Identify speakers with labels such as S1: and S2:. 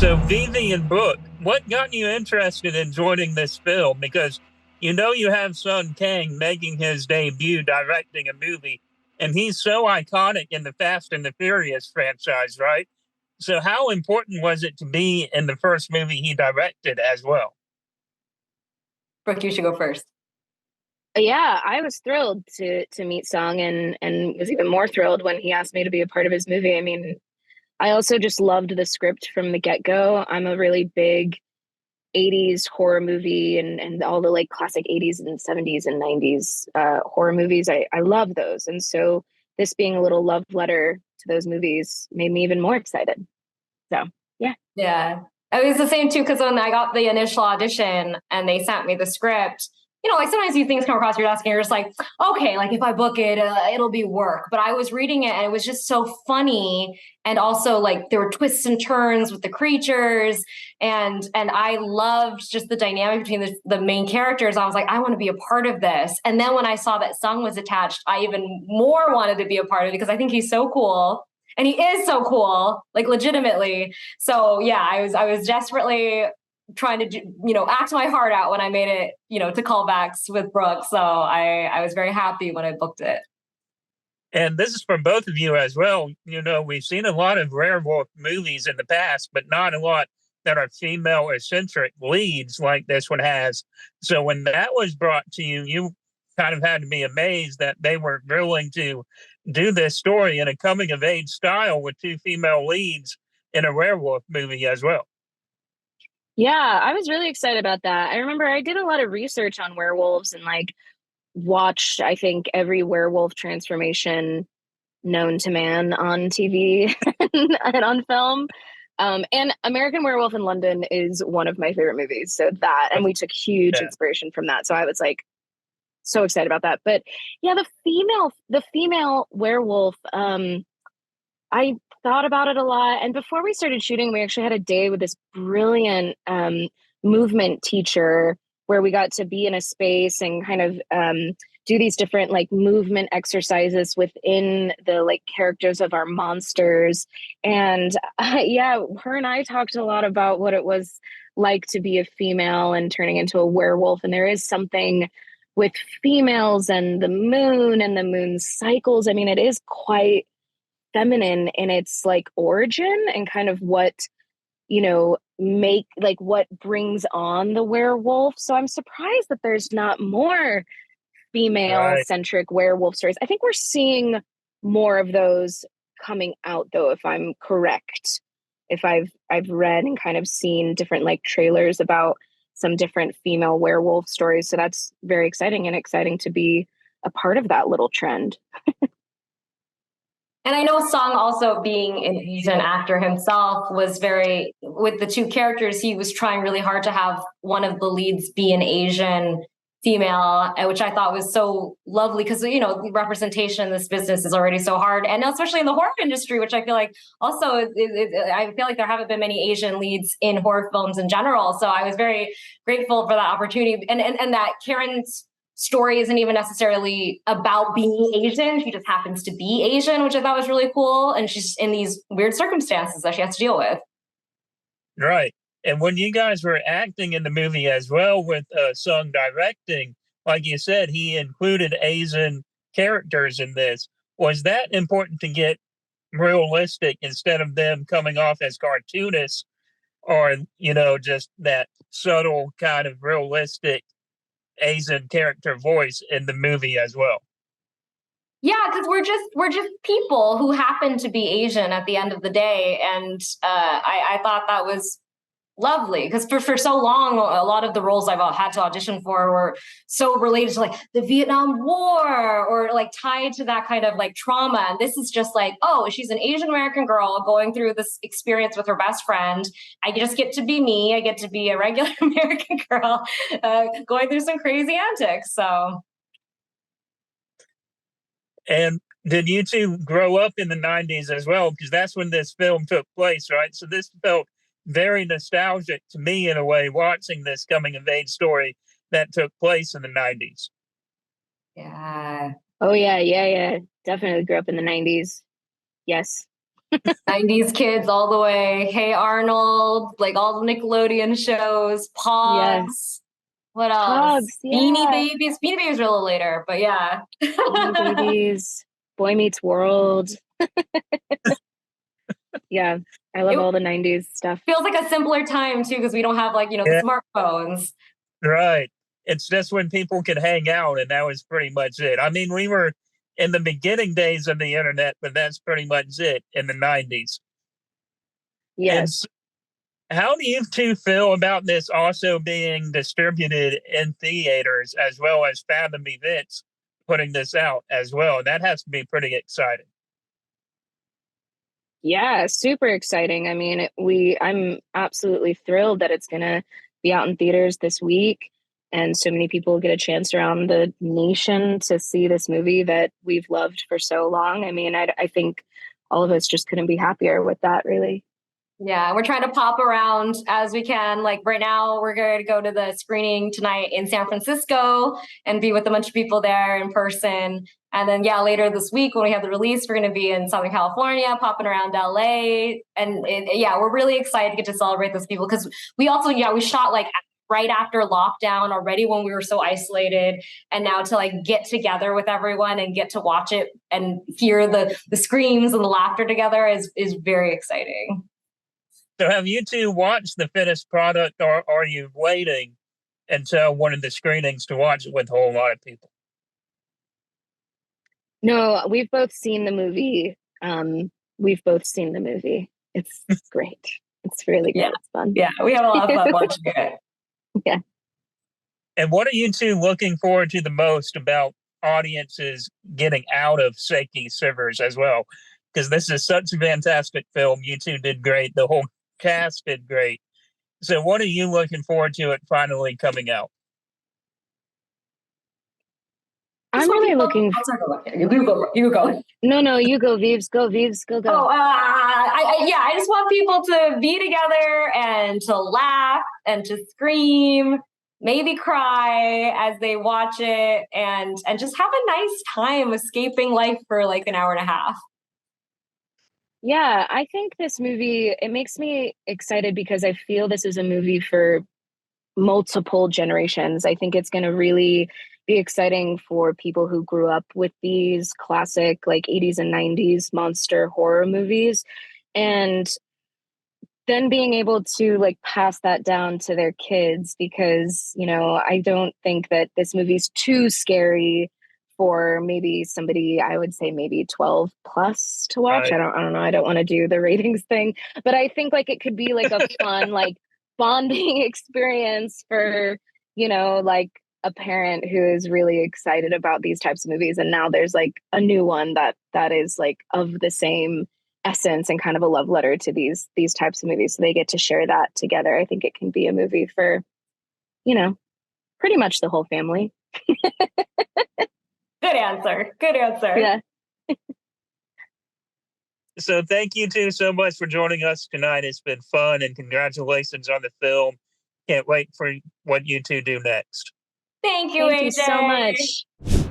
S1: So, Vivi and Brooke, what got you interested in joining this film? Because you have Sung Kang making his debut directing a movie, and he's so iconic in the Fast and the Furious franchise, right? So, how important was it to be in the first movie he directed as well?
S2: Brooke, you should go first.
S3: Yeah, I was thrilled to meet Sung and was even more thrilled when he asked me to be a part of his movie. I mean, I also just loved the script from the get-go. I'm a really big 80s horror movie and all the like classic 80s and 70s and 90s horror movies. I love those. And so this being a little love letter to those movies made me even more excited. So, yeah.
S2: Yeah. It was the same too, because when I got the initial audition and they sent me the script, like sometimes these things come across your desk and you're just like, okay, like if I book it, it'll be work. But I was reading it and it was just so funny. And also like there were twists and turns with the creatures. And I loved just the dynamic between the main characters. I was like, I want to be a part of this. And then when I saw that Sung was attached, I even more wanted to be a part of it because I think he's so cool. And he is so cool, like legitimately. So yeah, I was desperately trying to act my heart out when I made it, to callbacks with Brooke. So I was very happy when I booked it.
S1: And this is for both of you as well. We've seen a lot of werewolf movies in the past, but not a lot that are female eccentric leads like this one has. So when that was brought to you, you kind of had to be amazed that they were willing to do this story in a coming of age style with two female leads in a werewolf movie as well.
S3: Yeah, I was really excited about that. I remember I did a lot of research on werewolves and like watched, I think, every werewolf transformation known to man on TV and on film. And American Werewolf in London is one of my favorite movies. So and we took huge inspiration from that. So I was like so excited about that. But yeah, the female werewolf, I thought about it a lot. And before we started shooting, we actually had a day with this brilliant movement teacher where we got to be in a space and kind of do these different like movement exercises within the like characters of our monsters. And yeah, her and I talked a lot about what it was like to be a female and turning into a werewolf. And there is something with females and the moon cycles. I mean, it is quite feminine in its like origin and kind of what what brings on the werewolf. So I'm surprised that there's not more female centric werewolf stories. I think we're seeing more of those coming out though, if I'm correct. If I've read and kind of seen different like trailers about some different female werewolf stories. So that's very exciting to be a part of that little trend.
S2: And I know Sung, also being an Asian actor himself, was very, with the two characters, he was trying really hard to have one of the leads be an Asian female, which I thought was so lovely because, representation in this business is already so hard. And especially in the horror industry, which I feel like also, I feel like there haven't been many Asian leads in horror films in general. So I was very grateful for that opportunity and that Karen's story isn't even necessarily about being Asian. She just happens to be Asian, which I thought was really cool. And she's in these weird circumstances that she has to deal with.
S1: Right. And when you guys were acting in the movie as well with Sung directing, like you said, he included Asian characters in this. Was that important to get realistic instead of them coming off as cartoonists or, just that subtle kind of realistic Asian character voice in the movie as well?
S2: Yeah, because we're just people who happen to be Asian at the end of the day, and I thought that was lovely because for so long a lot of the roles I've had to audition for were so related to like the Vietnam War or like tied to that kind of like trauma, and this is just like, oh, she's an Asian American girl going through this experience with her best friend. I just get to be me. I get to be a regular American girl going through some crazy antics. So,
S1: and did you two grow up in the 90s as well? Because that's when this film took place, right? So this felt very nostalgic to me in a way, watching this coming of age story that took place in the 90s.
S2: Yeah.
S3: Oh, yeah. Definitely grew up in the 90s. Yes.
S2: 90s kids all the way. Hey Arnold, like all the Nickelodeon shows, Pogs.
S3: Yes.
S2: What else?
S3: Pogs, yeah.
S2: Beanie Babies. Beanie Babies are a little later, but yeah.
S3: Beanie Babies, Boy Meets World. Yeah, I love all the 90s stuff.
S2: Feels like a simpler time too, because we don't have like, the smartphones.
S1: Right. It's just when people could hang out, and that was pretty much it. I mean, we were in the beginning days of the internet, but that's pretty much it in the 90s.
S3: Yes.
S1: And how do you two feel about this also being distributed in theaters as well as Fathom Events putting this out as well? That has to be pretty exciting.
S3: Yeah, super exciting. I mean, I'm absolutely thrilled that it's going to be out in theaters this week, and so many people get a chance around the nation to see this movie that we've loved for so long. I mean, I think all of us just couldn't be happier with that, really.
S2: Yeah, we're trying to pop around as we can. Like right now, we're going to go to the screening tonight in San Francisco and be with a bunch of people there in person. And then, yeah, later this week when we have the release, we're going to be in Southern California, popping around LA. And we're really excited to get to celebrate those people because we also, we shot like right after lockdown already when we were so isolated. And now to like get together with everyone and get to watch it and hear the screams and the laughter together is very exciting.
S1: So have you two watched the finished product, or are you waiting until one of the screenings to watch it with a whole lot of people?
S3: No, we've both seen the movie. It's great. It's really good. It's fun.
S2: Yeah, we have a lot of fun watching it.
S3: Yeah.
S1: And what are you two looking forward to the most about audiences getting out of Shaky Shivers as well? Because this is such a fantastic film. You two did great. The whole cast did great. So what are you looking forward to it finally coming out?
S3: I'm really looking.
S2: You go.
S3: No, you go, Vives. Go, Vives. Go.
S2: Oh, I just want people to be together and to laugh and to scream, maybe cry as they watch it, and just have a nice time escaping life for like an hour and a half.
S3: Yeah, I think this movie, it makes me excited because I feel this is a movie for multiple generations. I think it's going to really be exciting for people who grew up with these classic like 80s and 90s monster horror movies, and then being able to like pass that down to their kids, because I don't think that this movie's too scary for maybe somebody, I would say maybe 12 plus to watch.
S1: Right.
S3: I don't know. I don't want to do the ratings thing, but I think like it could be like a fun like bonding experience for like a parent who is really excited about these types of movies, and now there's like a new one that is like of the same essence and kind of a love letter to these types of movies, so they get to share that together. I think it can be a movie for pretty much the whole family.
S2: Good answer.
S3: Yeah.
S1: So thank you two so much for joining us tonight. It's been fun, and congratulations on the film. Can't wait for what you two do next.
S2: Thank you, AJ.
S3: So much.